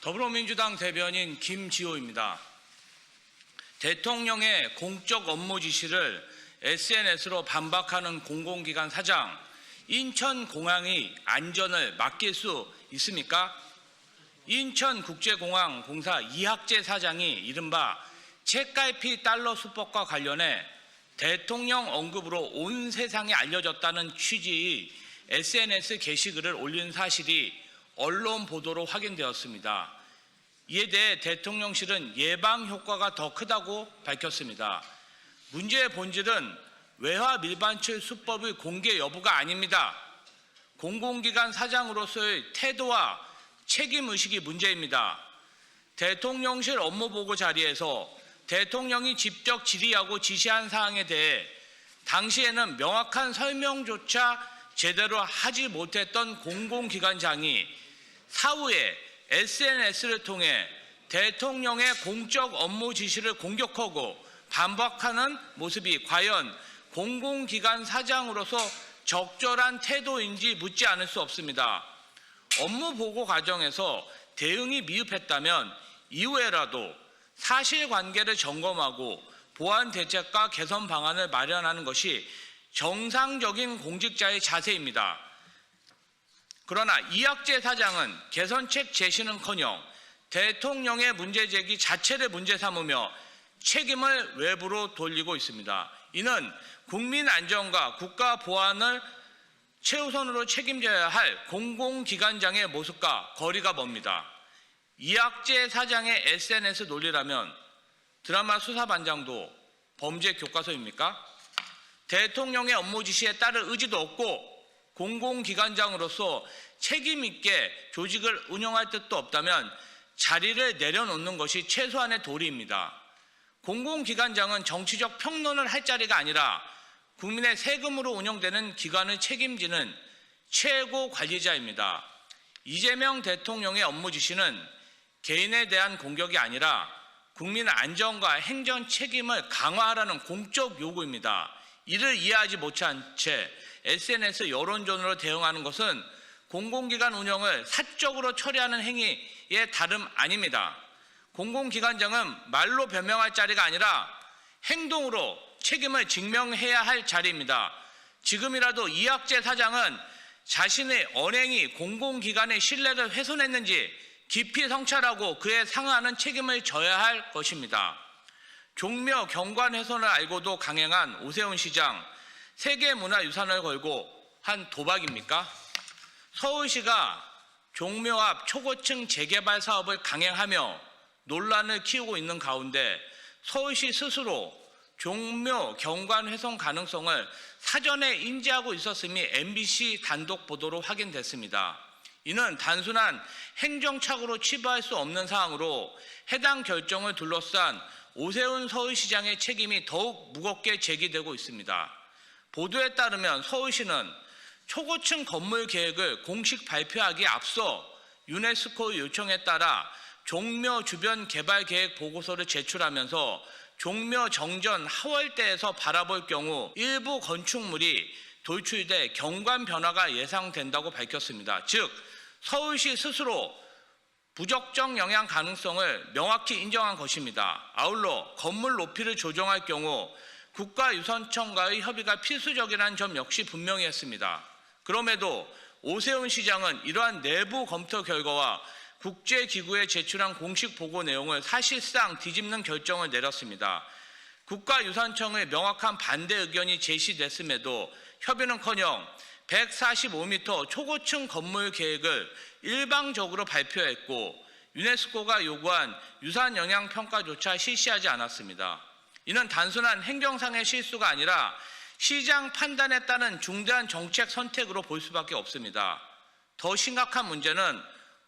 더불어민주당 대변인 김지호입니다. 대통령의 공적 업무 지시를 SNS로 반박하는 공공기관 사장, 인천공항이 안전을 맡길 수 있습니까? 인천국제공항공사 이학재 사장이 이른바 책갈피 달러 수법과 관련해 대통령 언급으로 온 세상에 알려졌다는 취지의 SNS 게시글을 올린 사실이 언론 보도로 확인되었습니다. 이에 대해 대통령실은 예방 효과가 더 크다고 밝혔습니다. 문제의 본질은 외화 밀반출 수법의 공개 여부가 아닙니다. 공공기관 사장으로서의 태도와 책임의식이 문제입니다. 대통령실 업무보고 자리에서 대통령이 직접 질의하고 지시한 사항에 대해 당시에는 명확한 설명조차 제대로 하지 못했던 공공기관장이 사후에 SNS를 통해 대통령의 공적 업무 지시를 공격하고 반박하는 모습이 과연 공공기관 사장으로서 적절한 태도인지 묻지 않을 수 없습니다. 업무 보고 과정에서 대응이 미흡했다면 이후에라도 사실관계를 점검하고 보완 대책과 개선 방안을 마련하는 것이 정상적인 공직자의 자세입니다. 그러나 이학재 사장은 개선책 제시는커녕 대통령의 문제제기 자체를 문제 삼으며 책임을 외부로 돌리고 있습니다. 이는 국민 안전과 국가 보안을 최우선으로 책임져야 할 공공기관장의 모습과 거리가 멉니다. 이학재 사장의 SNS 논리라면 드라마 수사반장도 범죄 교과서입니까? 대통령의 업무 지시에 따를 의지도 없고 공공기관장으로서 책임 있게 조직을 운영할 뜻도 없다면 자리를 내려놓는 것이 최소한의 도리입니다. 공공기관장은 정치적 평론을 할 자리가 아니라 국민의 세금으로 운영되는 기관을 책임지는 최고 관리자입니다. 이재명 대통령의 업무 지시는 개인에 대한 공격이 아니라 국민 안전과 행정 책임을 강화하라는 공적 요구입니다. 이를 이해하지 못한 채 SNS 여론전으로 대응하는 것은 공공기관 운영을 사적으로 처리하는 행위의 다름 아닙니다. 공공기관장은 말로 변명할 자리가 아니라 행동으로 책임을 증명해야 할 자리입니다. 지금이라도 이학재 사장은 자신의 언행이 공공기관의 신뢰를 훼손했는지 깊이 성찰하고 그에 상응하는 책임을 져야 할 것입니다. 종묘 경관 훼손을 알고도 강행한 오세훈 시장, 세계문화유산을 걸고 한 도박입니까? 서울시가 종묘 앞 초고층 재개발 사업을 강행하며 논란을 키우고 있는 가운데 서울시 스스로 종묘 경관 훼손 가능성을 사전에 인지하고 있었음이 MBC 단독 보도로 확인됐습니다. 이는 단순한 행정착오로 치부할 수 없는 사항으로 해당 결정을 둘러싼 오세훈 서울시장의 책임이 더욱 무겁게 제기되고 있습니다. 보도에 따르면 서울시는 초고층 건물 계획을 공식 발표하기에 앞서 유네스코 요청에 따라 종묘 주변 개발 계획 보고서를 제출하면서 종묘 정전 하월대에서 바라볼 경우 일부 건축물이 돌출돼 경관 변화가 예상된다고 밝혔습니다. 즉 서울시 스스로 부적정 영향 가능성을 명확히 인정한 것입니다. 아울러 건물 높이를 조정할 경우 국가유선청과의 협의가 필수적이라는 점 역시 분명히 했습니다. 그럼에도 오세훈 시장은 이러한 내부 검토 결과와 국제기구에 제출한 공식 보고 내용을 사실상 뒤집는 결정을 내렸습니다. 국가유산청의 명확한 반대 의견이 제시됐음에도 협의는커녕 145m 초고층 건물 계획을 일방적으로 발표했고 유네스코가 요구한 유산 영향 평가조차 실시하지 않았습니다. 이는 단순한 행정상의 실수가 아니라 시장 판단에 따른 중대한 정책 선택으로 볼 수밖에 없습니다. 더 심각한 문제는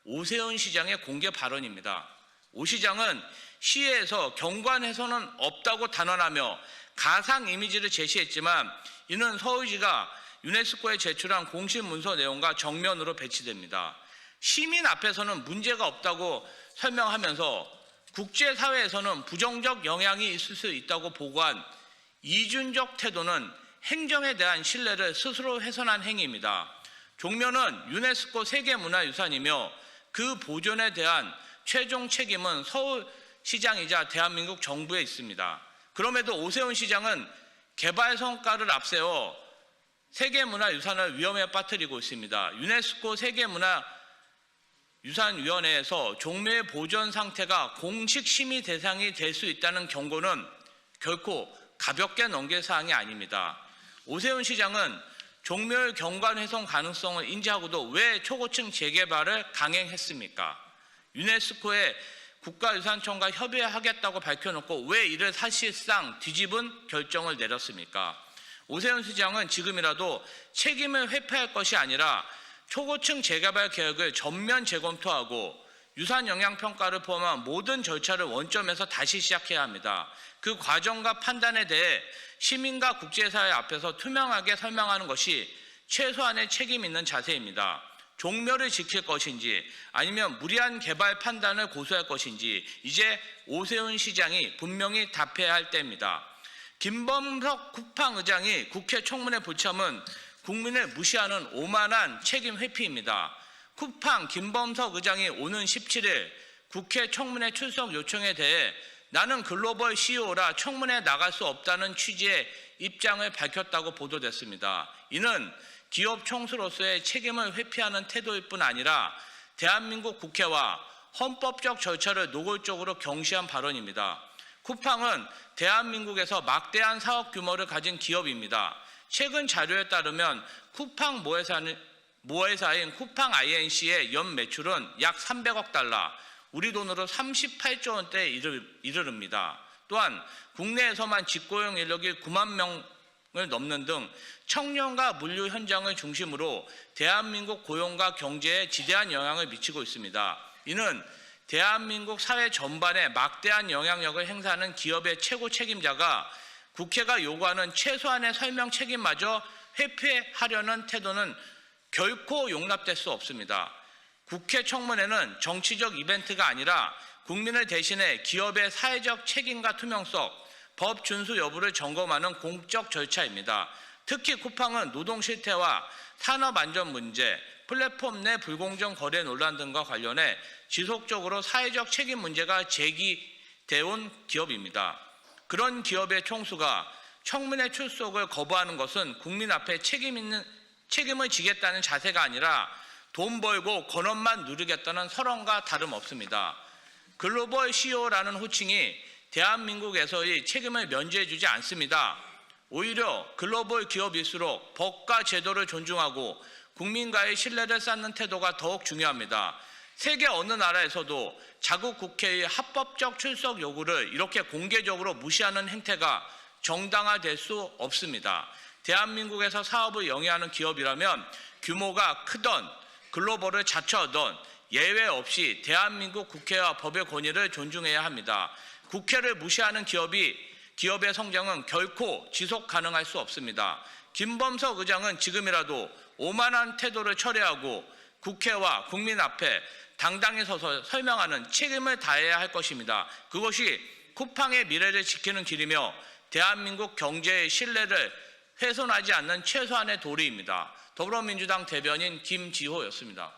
오세훈 시장의 공개 발언입니다. 오 시장은 시에서 경관 훼손은 없다고 단언하며 가상 이미지를 제시했지만 이는 서울시가 유네스코에 제출한 공식 문서 내용과 정면으로 배치됩니다. 시민 앞에서는 문제가 없다고 설명하면서 국제사회에서는 부정적 영향이 있을 수 있다고 보고한 이준적 태도는 행정에 대한 신뢰를 스스로 훼손한 행위입니다. 종묘는 유네스코 세계문화유산이며 그 보존에 대한 최종 책임은 서울시장이자 대한민국 정부에 있습니다. 그럼에도 오세훈 시장은 개발 성과를 앞세워 세계문화유산을 위험에 빠뜨리고 있습니다. 유네스코 세계문화유산위원회에서 종묘의 보존 상태가 공식 심의 대상이 될 수 있다는 경고는 결코 가볍게 넘길 사항이 아닙니다. 오세훈 시장은 종묘의 경관 훼손 가능성을 인지하고도 왜 초고층 재개발을 강행했습니까? 유네스코의 국가유산청과 협의하겠다고 밝혀놓고 왜 이를 사실상 뒤집은 결정을 내렸습니까? 오세훈 시장은 지금이라도 책임을 회피할 것이 아니라 초고층 재개발 계획을 전면 재검토하고 유산 영향 평가를 포함한 모든 절차를 원점에서 다시 시작해야 합니다. 그 과정과 판단에 대해 시민과 국제사회 앞에서 투명하게 설명하는 것이 최소한의 책임 있는 자세입니다. 종묘를 지킬 것인지 아니면 무리한 개발 판단을 고수할 것인지 이제 오세훈 시장이 분명히 답해야 할 때입니다. 김범석 쿠팡의장이 국회 청문회 불참은 국민을 무시하는 오만한 책임 회피입니다. 쿠팡 김범석 의장이 오는 17일 국회 청문회 출석 요청에 대해 나는 글로벌 CEO라 청문회에 나갈 수 없다는 취지의 입장을 밝혔다고 보도됐습니다. 이는 기업 총수로서의 책임을 회피하는 태도일 뿐 아니라 대한민국 국회와 헌법적 절차를 노골적으로 경시한 발언입니다. 쿠팡은 대한민국에서 막대한 사업 규모를 가진 기업입니다. 최근 자료에 따르면 쿠팡 모회사인 쿠팡 INC의 연 매출은 약 300억 달러, 우리 돈으로 38조 원대에 이르릅니다. 또한 국내에서만 직고용 인력이 9만 명을 넘는 등 청년과 물류 현장을 중심으로 대한민국 고용과 경제에 지대한 영향을 미치고 있습니다. 이는 대한민국 사회 전반에 막대한 영향력을 행사하는 기업의 최고 책임자가 국회가 요구하는 최소한의 설명 책임마저 회피하려는 태도는 결코 용납될 수 없습니다. 국회 청문회는 정치적 이벤트가 아니라 국민을 대신해 기업의 사회적 책임과 투명성, 법 준수 여부를 점검하는 공적 절차입니다. 특히 쿠팡은 노동 실태와 산업 안전 문제, 플랫폼 내 불공정 거래 논란 등과 관련해 지속적으로 사회적 책임 문제가 제기되어 온 기업입니다. 그런 기업의 총수가 청문회 출석을 거부하는 것은 국민 앞에 책임을 지겠다는 자세가 아니라 돈 벌고 권한만 누리겠다는 설언과 다름없습니다. 글로벌 CEO라는 호칭이 대한민국에서의 책임을 면제해주지 않습니다. 오히려 글로벌 기업일수록 법과 제도를 존중하고 국민과의 신뢰를 쌓는 태도가 더욱 중요합니다. 세계 어느 나라에서도 자국 국회의 합법적 출석 요구를 이렇게 공개적으로 무시하는 행태가 정당화될 수 없습니다. 대한민국에서 사업을 영위하는 기업이라면 규모가 크던 글로벌을 자처하던 예외 없이 대한민국 국회와 법의 권위를 존중해야 합니다. 국회를 무시하는 기업의 성장은 결코 지속 가능할 수 없습니다. 김범석 의장은 지금이라도 오만한 태도를 철회하고 국회와 국민 앞에 당당히 서서 설명하는 책임을 다해야 할 것입니다. 그것이 쿠팡의 미래를 지키는 길이며 대한민국 경제의 신뢰를 훼손하지 않는 최소한의 도리입니다. 더불어민주당 대변인 김지호였습니다.